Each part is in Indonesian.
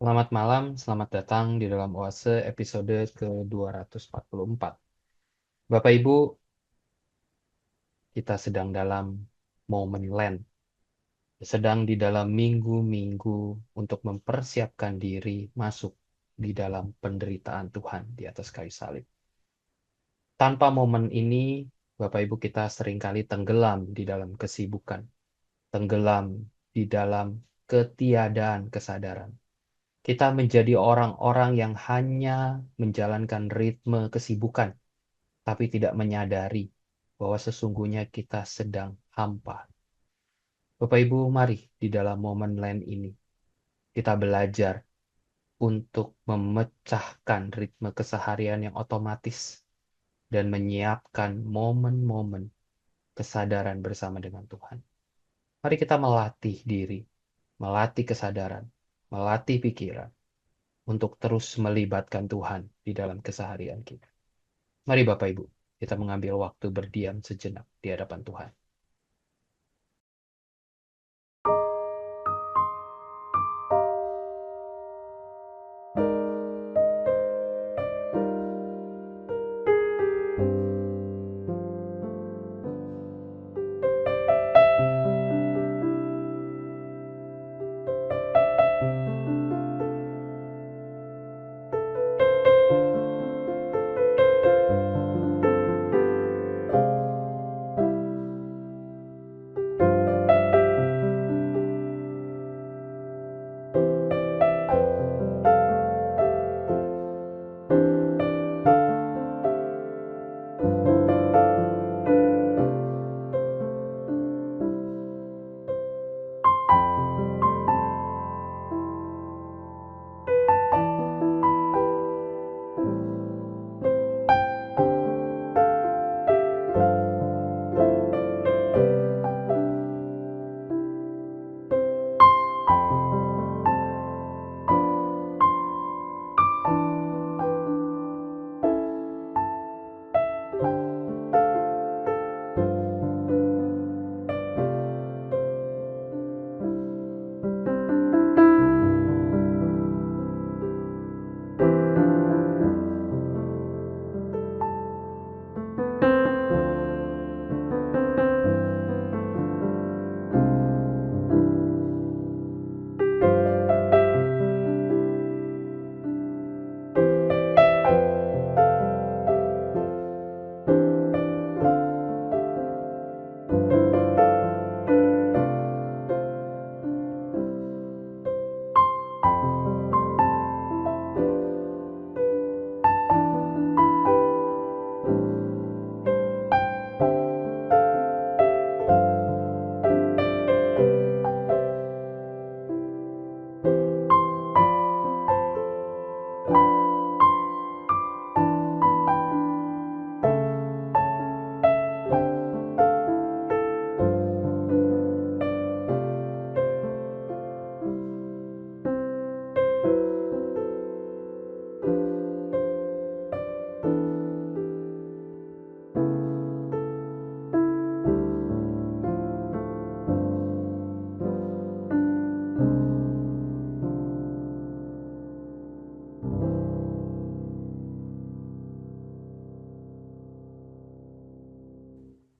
Selamat malam, selamat datang di dalam Oase episode ke-244. Bapak Ibu, kita sedang dalam momen Lent, sedang di dalam minggu-minggu untuk mempersiapkan diri masuk di dalam penderitaan Tuhan di atas kayu salib. Tanpa momen ini, Bapak Ibu, kita seringkali tenggelam di dalam kesibukan, tenggelam di dalam ketiadaan kesadaran. Kita menjadi orang-orang yang hanya menjalankan ritme kesibukan, tapi tidak menyadari bahwa sesungguhnya kita sedang hampa. Bapak Ibu, mari di dalam momen Lent ini kita belajar untuk memecahkan ritme keseharian yang otomatis dan menyiapkan momen-momen kesadaran bersama dengan Tuhan. Mari kita melatih diri, melatih kesadaran, melatih pikiran untuk terus melibatkan Tuhan di dalam keseharian kita. Mari Bapak Ibu, kita mengambil waktu berdiam sejenak di hadapan Tuhan.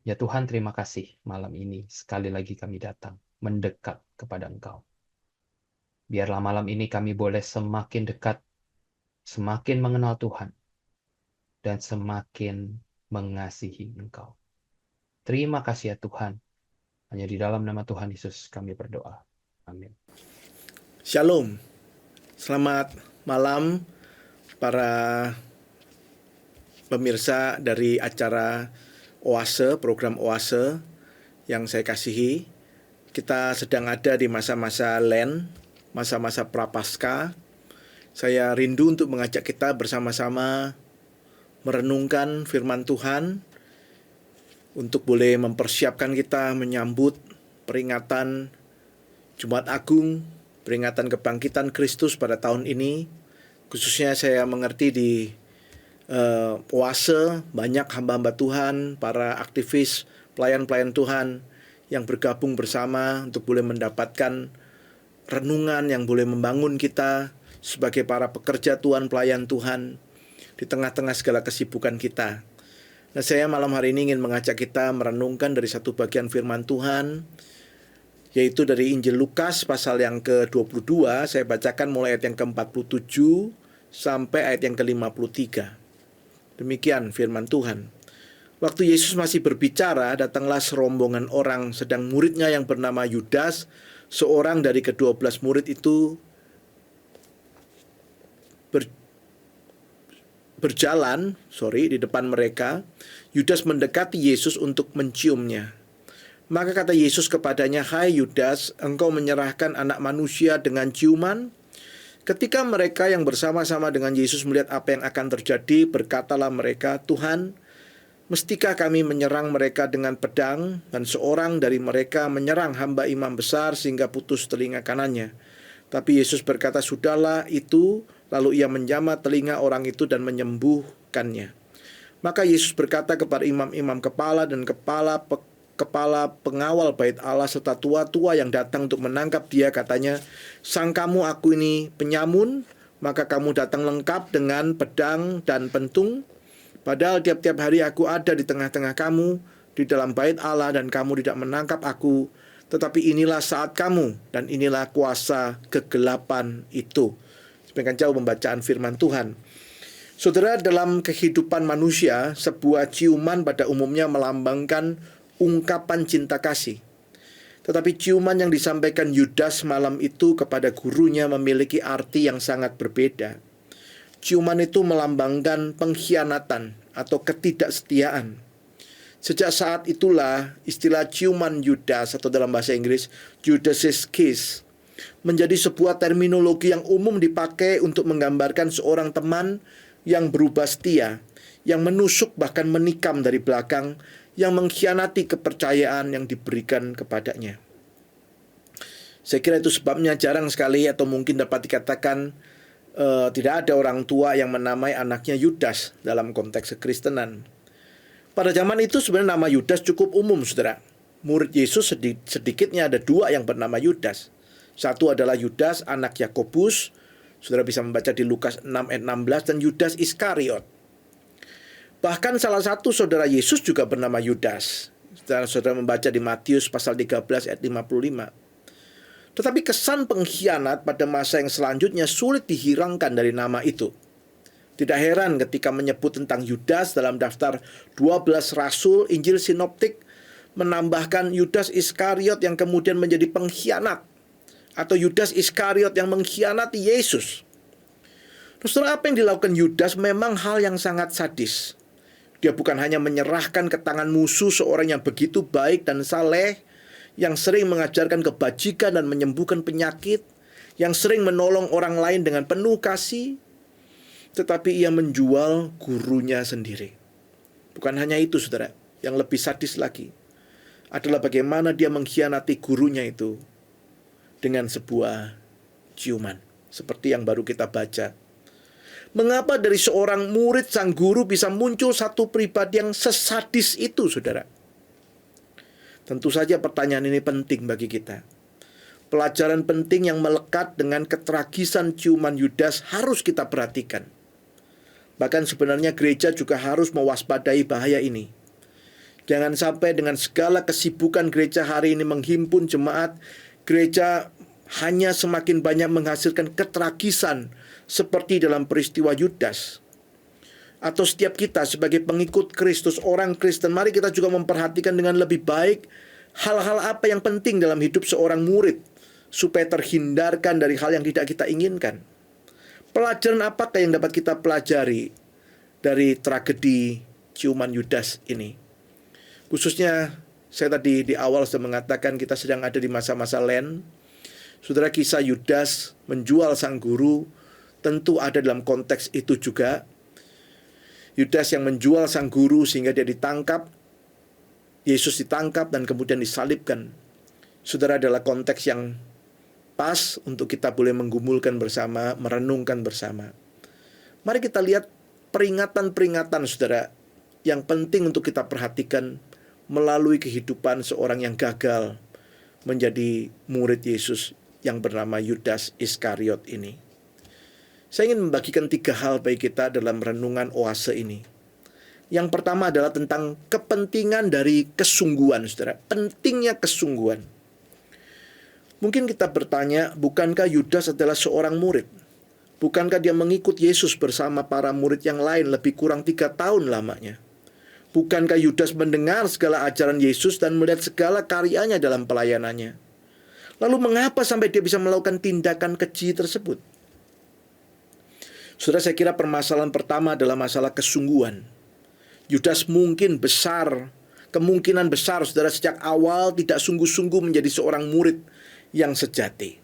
Ya Tuhan, terima kasih malam ini sekali lagi kami datang mendekat kepada Engkau. Biarlah malam ini kami boleh semakin dekat, semakin mengenal Tuhan, dan semakin mengasihi Engkau. Terima kasih ya Tuhan. Hanya di dalam nama Tuhan Yesus kami berdoa. Amin. Shalom, selamat malam para pemirsa dari acara Oase, program Oase yang saya kasihi. Kita sedang ada di masa-masa Lent, masa-masa Prapaskah. Saya rindu untuk mengajak kita bersama-sama merenungkan firman Tuhan untuk boleh mempersiapkan kita menyambut peringatan Jumat Agung, peringatan kebangkitan Kristus pada tahun ini. Khususnya saya mengerti di Oase banyak hamba-hamba Tuhan, para aktivis, pelayan-pelayan Tuhan yang bergabung bersama untuk boleh mendapatkan renungan yang boleh membangun kita sebagai para pekerja Tuhan, pelayan Tuhan, di tengah-tengah segala kesibukan kita. Nah, saya malam hari ini ingin mengajak kita merenungkan dari satu bagian firman Tuhan, yaitu dari Injil Lukas pasal yang ke-22. Saya bacakan mulai ayat yang ke-47 sampai ayat yang ke-53. Demikian firman Tuhan. Waktu Yesus masih berbicara, datanglah serombongan orang, sedang muridnya yang bernama Yudas, seorang dari ke-12 murid itu, berjalan di depan mereka. Yudas mendekati Yesus untuk menciumnya. Maka kata Yesus kepadanya, "Hai Yudas, engkau menyerahkan anak manusia dengan ciuman?" Ketika mereka yang bersama-sama dengan Yesus melihat apa yang akan terjadi, berkatalah mereka, "Tuhan, mestikah kami menyerang mereka dengan pedang?" Dan seorang dari mereka menyerang hamba imam besar sehingga putus telinga kanannya. Tapi Yesus berkata, "Sudahlah itu." Lalu ia menjamah telinga orang itu dan menyembuhkannya. Maka Yesus berkata kepada imam-imam kepala dan kepala pengawal bait Allah serta tua-tua yang datang untuk menangkap dia, katanya, "Sangkamu aku ini penyamun, maka kamu datang lengkap dengan pedang dan pentung? Padahal tiap-tiap hari aku ada di tengah-tengah kamu, di dalam bait Allah, dan kamu tidak menangkap aku. Tetapi inilah saat kamu, dan inilah kuasa kegelapan itu." Semakin jauh pembacaan firman Tuhan. Saudara, dalam kehidupan manusia, sebuah ciuman pada umumnya melambangkan ungkapan cinta kasih. Tetapi ciuman yang disampaikan Yudas malam itu kepada gurunya memiliki arti yang sangat berbeda. Ciuman itu melambangkan pengkhianatan atau ketidaksetiaan. Sejak saat itulah istilah ciuman Yudas, atau dalam bahasa Inggris Judas's kiss, menjadi sebuah terminologi yang umum dipakai untuk menggambarkan seorang teman yang berubah setia, yang menusuk bahkan menikam dari belakang, yang mengkhianati kepercayaan yang diberikan kepadanya. Saya kira itu sebabnya jarang sekali, atau mungkin dapat dikatakan tidak ada orang tua yang menamai anaknya Yudas dalam konteks kekristenan. Pada zaman itu sebenarnya nama Yudas cukup umum, saudara. Murid Yesus sedikitnya ada dua yang bernama Yudas. Satu adalah Yudas anak Yakobus, saudara bisa membaca di Lukas 6 ayat 16, dan Yudas Iskariot. Bahkan salah satu saudara Yesus juga bernama Yudas. Saudara membaca di Matius pasal 13 ayat 55. Tetapi kesan pengkhianat pada masa yang selanjutnya sulit dihilangkan dari nama itu. Tidak heran ketika menyebut tentang Yudas dalam daftar 12 rasul, Injil Sinoptik menambahkan Yudas Iskariot yang kemudian menjadi pengkhianat, atau Yudas Iskariot yang mengkhianati Yesus. Saudara, apa yang dilakukan Yudas memang hal yang sangat sadis. Dia bukan hanya menyerahkan ke tangan musuh seorang yang begitu baik dan saleh, yang sering mengajarkan kebajikan dan menyembuhkan penyakit, yang sering menolong orang lain dengan penuh kasih, tetapi ia menjual gurunya sendiri. Bukan hanya itu, saudara, yang lebih sadis lagi adalah bagaimana dia mengkhianati gurunya itu dengan sebuah ciuman, seperti yang baru kita baca. Mengapa dari seorang murid sang guru bisa muncul satu pribadi yang sesadis itu, saudara? Tentu saja pertanyaan ini penting bagi kita. Pelajaran penting yang melekat dengan ketragisan ciuman Yudas harus kita perhatikan. Bahkan sebenarnya gereja juga harus mewaspadai bahaya ini. Jangan sampai dengan segala kesibukan gereja hari ini menghimpun jemaat, gereja hanya semakin banyak menghasilkan ketragisan seperti dalam peristiwa Yudas. Atau setiap kita sebagai pengikut Kristus, orang Kristen, mari kita juga memperhatikan dengan lebih baik hal-hal apa yang penting dalam hidup seorang murid, supaya terhindarkan dari hal yang tidak kita inginkan. Pelajaran apakah yang dapat kita pelajari dari tragedi ciuman Yudas ini? Khususnya saya tadi di awal sudah mengatakan kita sedang ada di masa-masa Lent. Saudara, kisah Yudas menjual sang guru tentu ada dalam konteks itu juga. Yudas yang menjual sang guru sehingga dia ditangkap, Yesus ditangkap dan kemudian disalibkan. Saudara, adalah konteks yang pas untuk kita boleh menggumulkan bersama, merenungkan bersama. Mari kita lihat peringatan-peringatan, saudara, yang penting untuk kita perhatikan melalui kehidupan seorang yang gagal menjadi murid Yesus yang bernama Yudas Iskariot ini. Saya ingin membagikan 3 hal bagi kita dalam renungan oase ini. Yang pertama adalah tentang kepentingan dari kesungguhan, saudara. Pentingnya kesungguhan. Mungkin kita bertanya, bukankah Yudas adalah seorang murid? Bukankah dia mengikut Yesus bersama para murid yang lain lebih kurang 3 tahun lamanya? Bukankah Yudas mendengar segala ajaran Yesus dan melihat segala karyanya dalam pelayanannya? Lalu mengapa sampai dia bisa melakukan tindakan keji tersebut? Saudara, saya kira permasalahan pertama adalah masalah kesungguhan. Yudas kemungkinan besar, saudara, sejak awal tidak sungguh-sungguh menjadi seorang murid yang sejati.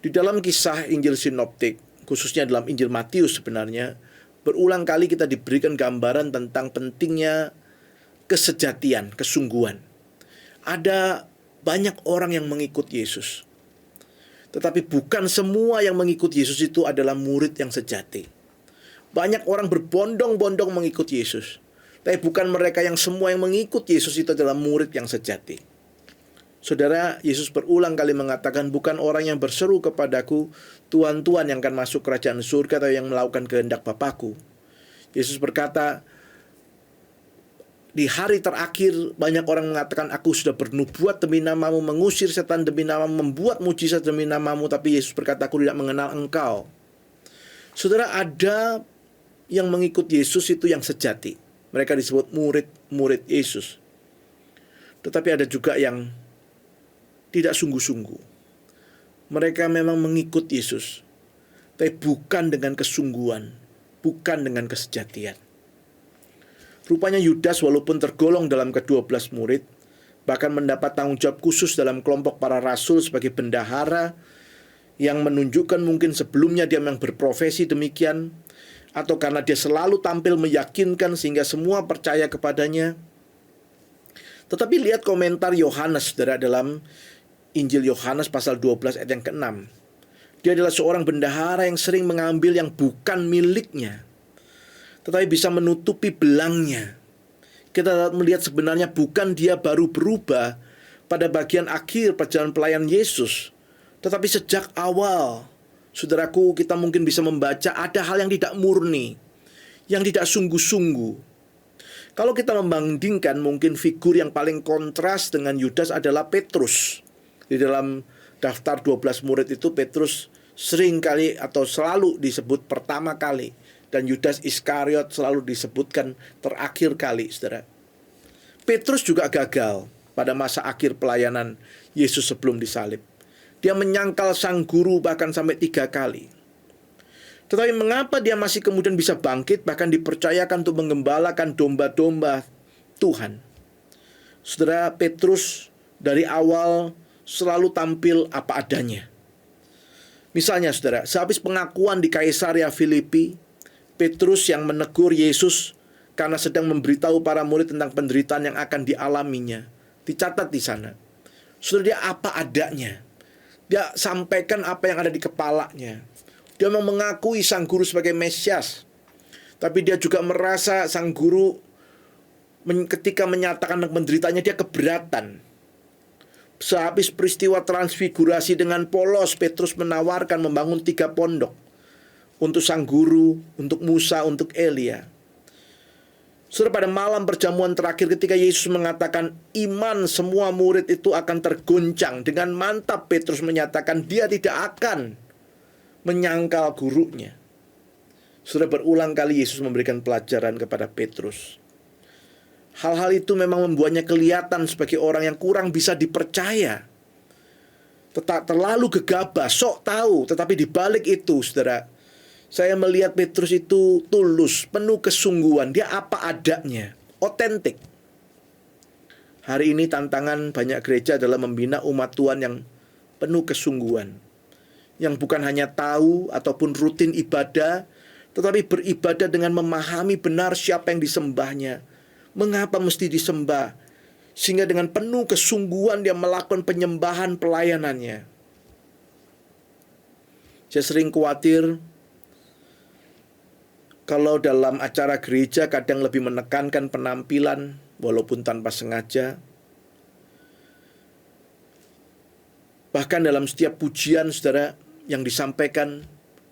Di dalam kisah Injil Sinoptik, khususnya dalam Injil Matius sebenarnya, berulang kali kita diberikan gambaran tentang pentingnya kesejatian, kesungguhan. Ada banyak orang yang mengikut Yesus. Tetapi bukan semua yang mengikut Yesus itu adalah murid yang sejati. Banyak orang berbondong-bondong mengikut Yesus. Tapi bukan mereka yang semua yang mengikut Yesus itu adalah murid yang sejati. Saudara, Yesus berulang kali mengatakan, bukan orang yang berseru kepadaku, Tuhan, Tuhan, yang akan masuk kerajaan surga atau yang melakukan kehendak Bapakku. Yesus berkata, di hari terakhir banyak orang mengatakan, aku sudah bernubuat demi namamu, mengusir setan demi namamu, membuat mujizat demi namamu. Tapi Yesus berkata, aku tidak mengenal engkau. Saudara, ada yang mengikut Yesus itu yang sejati. Mereka disebut murid-murid Yesus. Tetapi ada juga yang tidak sungguh-sungguh. Mereka memang mengikut Yesus, tapi bukan dengan kesungguhan, bukan dengan kesejatian. Rupanya Yudas walaupun tergolong dalam ke-12 murid, bahkan mendapat tanggung jawab khusus dalam kelompok para rasul sebagai bendahara, yang menunjukkan mungkin sebelumnya dia memang berprofesi demikian, atau karena dia selalu tampil meyakinkan sehingga semua percaya kepadanya. Tetapi lihat komentar Yohanes, saudara, dalam Injil Yohanes pasal 12 ayat yang ke-6. Dia adalah seorang bendahara yang sering mengambil yang bukan miliknya, tetapi bisa menutupi belangnya. Kita dapat melihat sebenarnya bukan dia baru berubah pada bagian akhir perjalanan pelayan Yesus, tetapi sejak awal, saudaraku, kita mungkin bisa membaca ada hal yang tidak murni, yang tidak sungguh-sungguh. Kalau kita membandingkan, mungkin figur yang paling kontras dengan Yudas adalah Petrus. Di dalam daftar 12 murid itu, Petrus sering kali atau selalu disebut pertama kali, dan Yudas Iskariot selalu disebutkan terakhir kali, saudara. Petrus juga gagal pada masa akhir pelayanan Yesus sebelum disalib. Dia menyangkal sang guru bahkan sampai 3 kali. Tetapi mengapa dia masih kemudian bisa bangkit, bahkan dipercayakan untuk menggembalakan domba-domba Tuhan? Saudara, Petrus dari awal selalu tampil apa adanya. Misalnya, saudara, sehabis pengakuan di Kaisaria Filipi, Petrus yang menegur Yesus karena sedang memberitahu para murid tentang penderitaan yang akan dialaminya. Dicatat di sana. Saudara, dia apa adanya. Dia sampaikan apa yang ada di kepalanya. Dia memang mengakui sang guru sebagai Mesias. Tapi dia juga merasa sang guru ketika menyatakan penderitaannya, dia keberatan. Sehabis peristiwa transfigurasi dengan polos, Petrus menawarkan membangun 3 pondok. Untuk sang guru, untuk Musa, untuk Elia. Saudara, pada malam perjamuan terakhir ketika Yesus mengatakan iman semua murid itu akan tergoncang, dengan mantap Petrus menyatakan dia tidak akan menyangkal gurunya. Saudara, berulang kali Yesus memberikan pelajaran kepada Petrus. Hal-hal itu memang membuatnya kelihatan sebagai orang yang kurang bisa dipercaya, tetap terlalu gegabah, sok tahu. Tetapi di balik itu, saudara, saya melihat Petrus itu tulus, penuh kesungguhan. Dia apa adanya, otentik. Hari ini tantangan banyak gereja adalah membina umat Tuhan yang penuh kesungguhan, yang bukan hanya tahu ataupun rutin ibadah, tetapi beribadah dengan memahami benar siapa yang disembahnya, mengapa mesti disembah, sehingga dengan penuh kesungguhan dia melakukan penyembahan pelayanannya. Saya sering khawatir kalau dalam acara gereja kadang lebih menekankan penampilan walaupun tanpa sengaja. Bahkan dalam setiap pujian, saudara, yang disampaikan,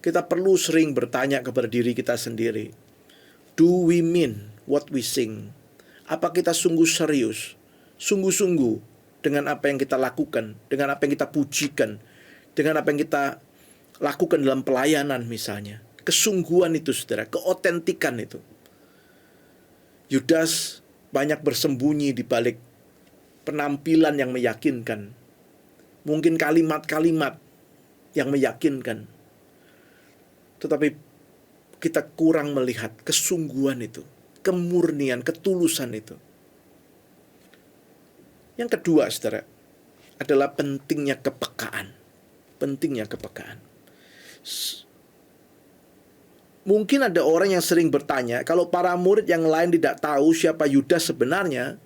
kita perlu sering bertanya kepada diri kita sendiri. Do we mean what we sing? Apa kita sungguh serius, sungguh-sungguh dengan apa yang kita lakukan, dengan apa yang kita pujikan, dengan apa yang kita lakukan dalam pelayanan misalnya. Kesungguhan itu saudara, keotentikan itu. Yudas banyak bersembunyi di balik penampilan yang meyakinkan. Mungkin kalimat-kalimat yang meyakinkan. Tetapi kita kurang melihat kesungguhan itu, kemurnian, ketulusan itu. Yang kedua, saudara, adalah pentingnya kepekaan. Pentingnya kepekaan. Mungkin ada orang yang sering bertanya, kalau para murid yang lain tidak tahu siapa Yudas sebenarnya,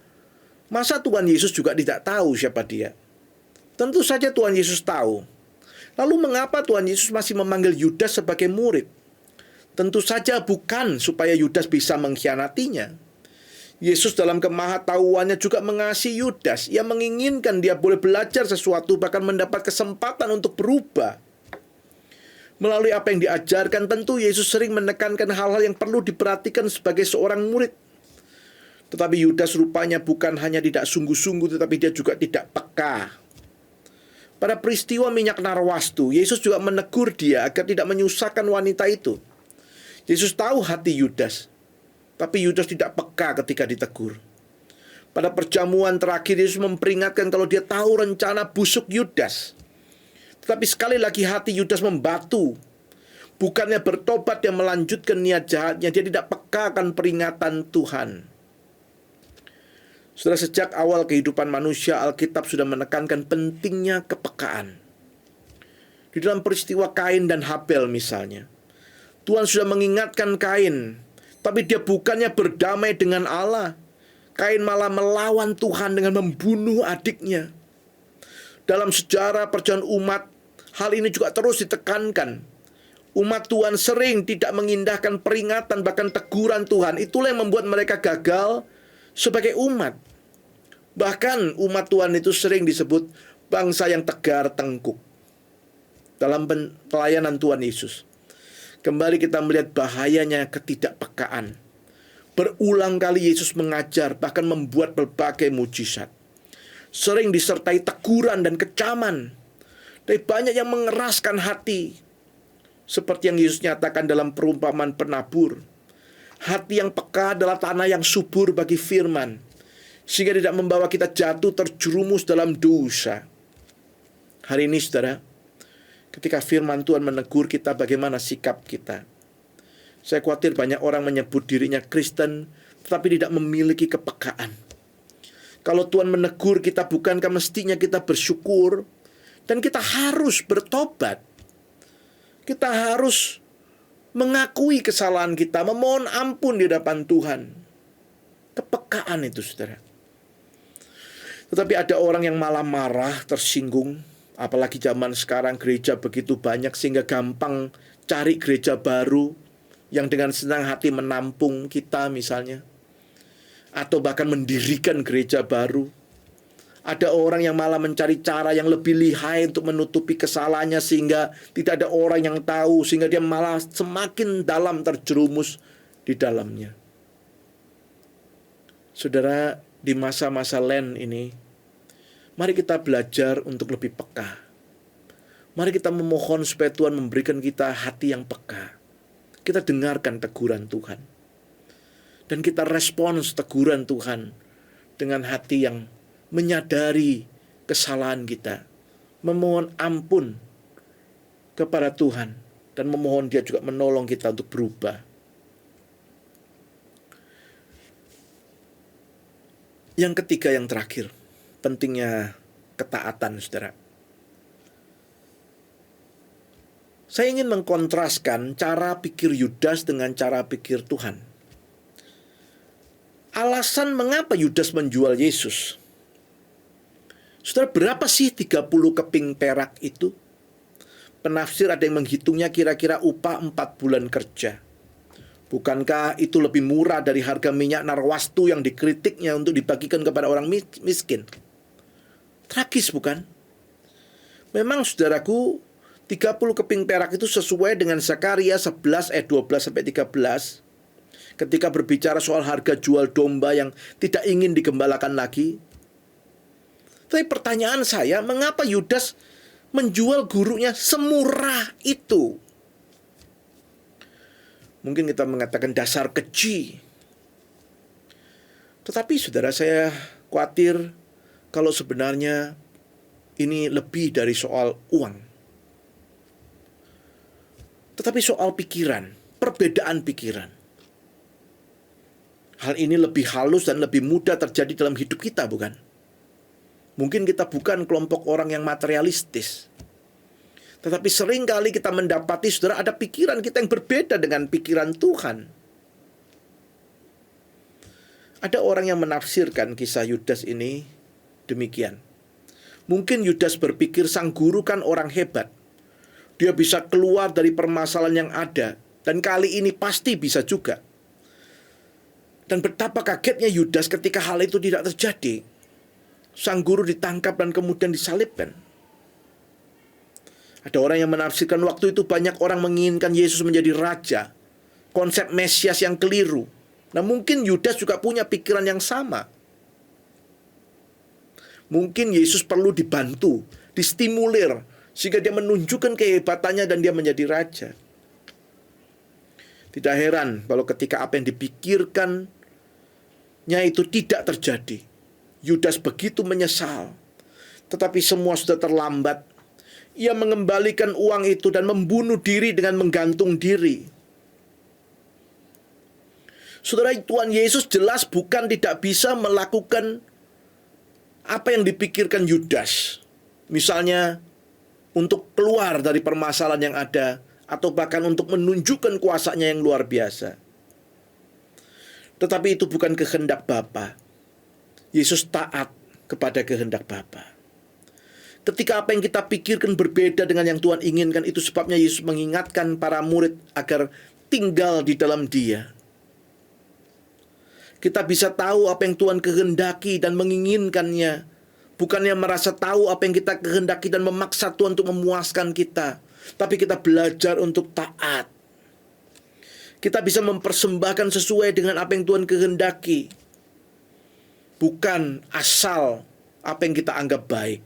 masa Tuhan Yesus juga tidak tahu siapa dia? Tentu saja Tuhan Yesus tahu. Lalu mengapa Tuhan Yesus masih memanggil Yudas sebagai murid? Tentu saja bukan supaya Yudas bisa mengkhianatinya. Yesus dalam kemahatauannya juga mengasihi Yudas. Ia menginginkan dia boleh belajar sesuatu, bahkan mendapat kesempatan untuk berubah. Melalui apa yang diajarkan, tentu Yesus sering menekankan hal-hal yang perlu diperhatikan sebagai seorang murid. Tetapi Yudas rupanya bukan hanya tidak sungguh-sungguh, tetapi dia juga tidak peka. Pada peristiwa minyak narwastu, Yesus juga menegur dia agar tidak menyusahkan wanita itu. Yesus tahu hati Yudas, tapi Yudas tidak peka ketika ditegur. Pada perjamuan terakhir, Yesus memperingatkan kalau dia tahu rencana busuk Yudas. Tetapi sekali lagi hati Yudas membatu. Bukannya bertobat dan melanjutkan niat jahatnya, dia tidak peka akan peringatan Tuhan. Sudah sejak awal kehidupan manusia, Alkitab sudah menekankan pentingnya kepekaan. Di dalam peristiwa Kain dan Habel misalnya, Tuhan sudah mengingatkan Kain, tapi dia bukannya berdamai dengan Allah. Kain malah melawan Tuhan dengan membunuh adiknya. Dalam sejarah perjalanan umat, hal ini juga terus ditekankan. Umat Tuhan sering tidak mengindahkan peringatan, bahkan teguran Tuhan. Itulah yang membuat mereka gagal sebagai umat. Bahkan umat Tuhan itu sering disebut bangsa yang tegar tengkuk dalam pelayanan Tuhan Yesus. Kembali kita melihat bahayanya ketidakpekaan. Berulang kali Yesus mengajar, bahkan membuat berbagai mujizat. Sering disertai teguran dan kecaman. Tapi banyak yang mengeraskan hati. Seperti yang Yesus nyatakan dalam perumpamaan penabur. Hati yang peka adalah tanah yang subur bagi firman, sehingga tidak membawa kita jatuh terjerumus dalam dosa. Hari ini saudara, ketika firman Tuhan menegur kita, bagaimana sikap kita? Saya khawatir banyak orang menyebut dirinya Kristen, tetapi tidak memiliki kepekaan. Kalau Tuhan menegur kita, bukankah mestinya kita bersyukur? Dan kita harus bertobat. Kita harus mengakui kesalahan kita, memohon ampun di hadapan Tuhan. Kepekaan itu, saudara. Tetapi ada orang yang malah marah, tersinggung. Apalagi zaman sekarang gereja begitu banyak, sehingga gampang cari gereja baru yang dengan senang hati menampung kita misalnya. Atau bahkan mendirikan gereja baru. Ada orang yang malah mencari cara yang lebih lihai untuk menutupi kesalahannya, sehingga tidak ada orang yang tahu, sehingga dia malah semakin dalam terjerumus di dalamnya. Saudara, di masa-masa Lent ini, mari kita belajar untuk lebih peka. Mari kita memohon supaya Tuhan memberikan kita hati yang peka. Kita dengarkan teguran Tuhan. Dan kita respons teguran Tuhan dengan hati yang menyadari kesalahan kita, memohon ampun kepada Tuhan, dan memohon Dia juga menolong kita untuk berubah. Yang ketiga, yang terakhir, pentingnya ketaatan, saudara. Saya ingin mengkontraskan cara pikir Yudas dengan cara pikir Tuhan. Alasan mengapa Yudas menjual Yesus. Saudara, berapa sih 30 keping perak itu? Penafsir ada yang menghitungnya kira-kira upah 4 bulan kerja. Bukankah itu lebih murah dari harga minyak narwastu yang dikritiknya untuk dibagikan kepada orang miskin? Tragis bukan? Memang saudaraku, 30 keping perak itu sesuai dengan Zakaria 11 ayat 12 sampai 13. Ketika berbicara soal harga jual domba yang tidak ingin digembalakan lagi. Tapi pertanyaan saya, mengapa Yudas menjual gurunya semurah itu? Mungkin kita mengatakan dasar keji. Tetapi saudara, saya khawatir kalau sebenarnya ini lebih dari soal uang. Tetapi soal pikiran, perbedaan pikiran. Hal ini lebih halus dan lebih mudah terjadi dalam hidup kita, bukan? Mungkin kita bukan kelompok orang yang materialistis. Tetapi seringkali kita mendapati, saudara, ada pikiran kita yang berbeda dengan pikiran Tuhan. Ada orang yang menafsirkan kisah Yudas ini demikian. Mungkin Yudas berpikir sang guru kan orang hebat. Dia bisa keluar dari permasalahan yang ada. Dan kali ini pasti bisa juga. Dan betapa kagetnya Yudas ketika hal itu tidak terjadi. Sang guru ditangkap dan kemudian disalibkan. Ada orang yang menafsirkan waktu itu banyak orang menginginkan Yesus menjadi raja. Konsep Mesias yang keliru. Nah, mungkin Yudas juga punya pikiran yang sama. Mungkin Yesus perlu dibantu, distimulir, sehingga dia menunjukkan kehebatannya dan dia menjadi raja. Tidak heran kalau ketika apa yang dipikirkannya itu tidak terjadi. Yudas begitu menyesal. Tetapi semua sudah terlambat. Ia mengembalikan uang itu dan membunuh diri dengan menggantung diri. Saudara, Tuhan Yesus jelas bukan tidak bisa melakukan apa yang dipikirkan Yudas. Misalnya untuk keluar dari permasalahan yang ada, atau bahkan untuk menunjukkan kuasanya yang luar biasa. Tetapi itu bukan kehendak Bapa. Yesus taat kepada kehendak Bapa. Ketika apa yang kita pikirkan berbeda dengan yang Tuhan inginkan, itu sebabnya Yesus mengingatkan para murid agar tinggal di dalam Dia. Kita bisa tahu apa yang Tuhan kehendaki dan menginginkannya. Bukannya merasa tahu apa yang kita kehendaki dan memaksa Tuhan untuk memuaskan kita. Tapi kita belajar untuk taat. Kita bisa mempersembahkan sesuai dengan apa yang Tuhan kehendaki. Bukan asal apa yang kita anggap baik.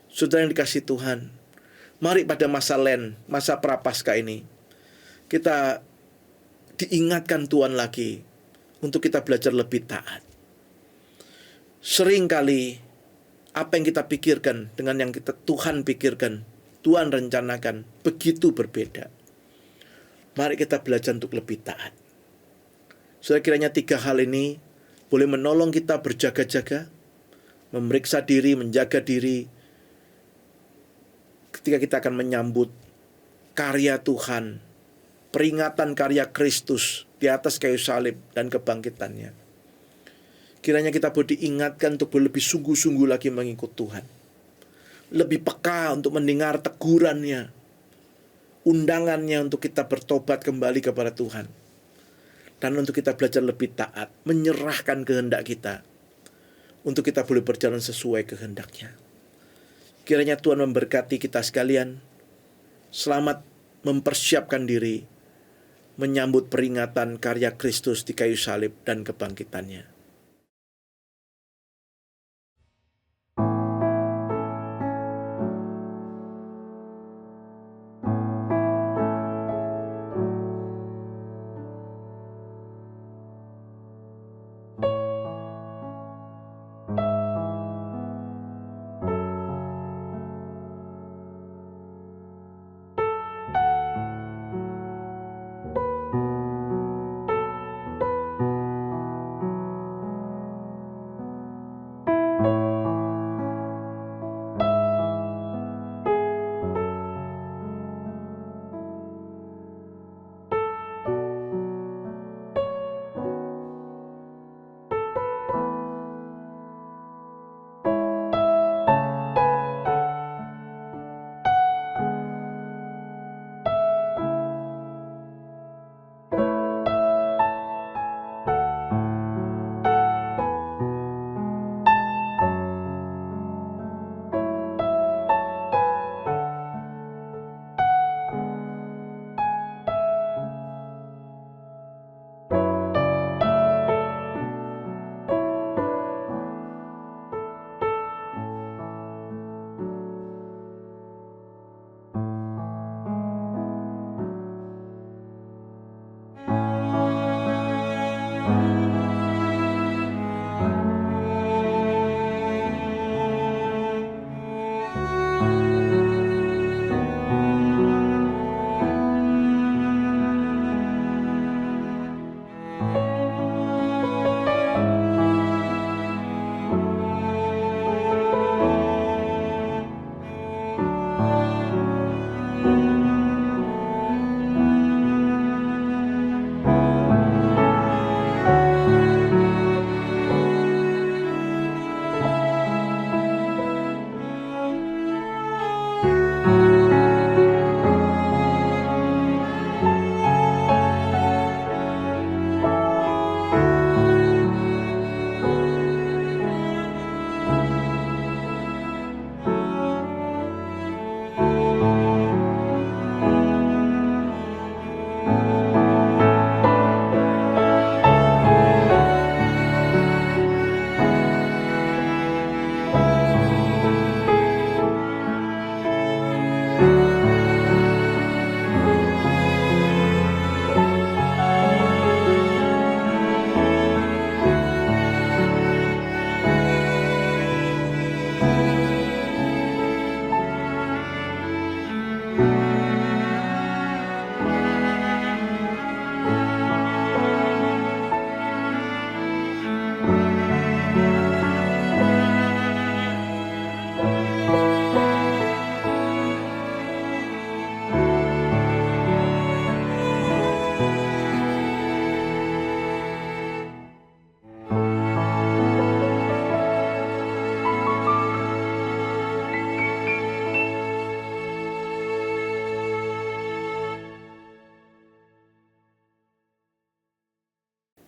Saudara yang dikasihi Tuhan, mari pada masa Lent, masa Prapaskah ini, kita diingatkan Tuhan lagi untuk kita belajar lebih taat. Seringkali apa yang kita pikirkan dengan yang Tuhan pikirkan, Tuhan rencanakan, begitu berbeda. Mari kita belajar untuk lebih taat. Saudara, kiranya 3 hal ini boleh menolong kita berjaga-jaga, memeriksa diri, menjaga diri, ketika kita akan menyambut karya Tuhan, peringatan karya Kristus di atas kayu salib dan kebangkitannya. Kiranya kita boleh diingatkan untuk lebih sungguh-sungguh lagi mengikut Tuhan. Lebih peka untuk mendengar tegurannya, undangannya untuk kita bertobat kembali kepada Tuhan. Dan untuk kita belajar lebih taat, menyerahkan kehendak kita, untuk kita boleh berjalan sesuai kehendaknya. Kiranya Tuhan memberkati kita sekalian. Selamat mempersiapkan diri menyambut peringatan karya Kristus di kayu salib dan kebangkitannya.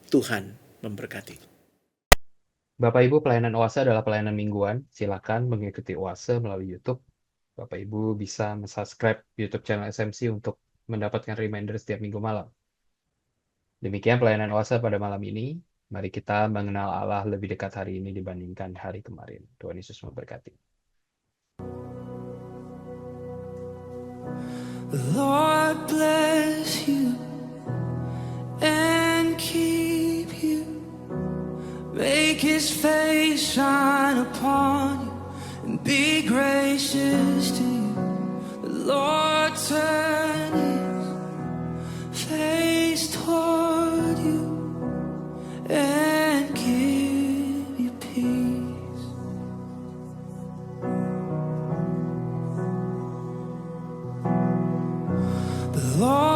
Tuhan memberkati. Bapak Ibu, pelayanan Oase adalah pelayanan mingguan. Silakan mengikuti Oase melalui YouTube. Bapak Ibu bisa subscribe YouTube channel SMC untuk mendapatkan reminder setiap minggu malam. Demikian pelayanan Oase pada malam ini. Mari kita mengenal Allah lebih dekat hari ini dibandingkan hari kemarin. Tuhan Yesus memberkati. The Lord bless you and keep you. Make his face shine upon you and be gracious to you. The Lord turn his face toward you and give you peace. The Lord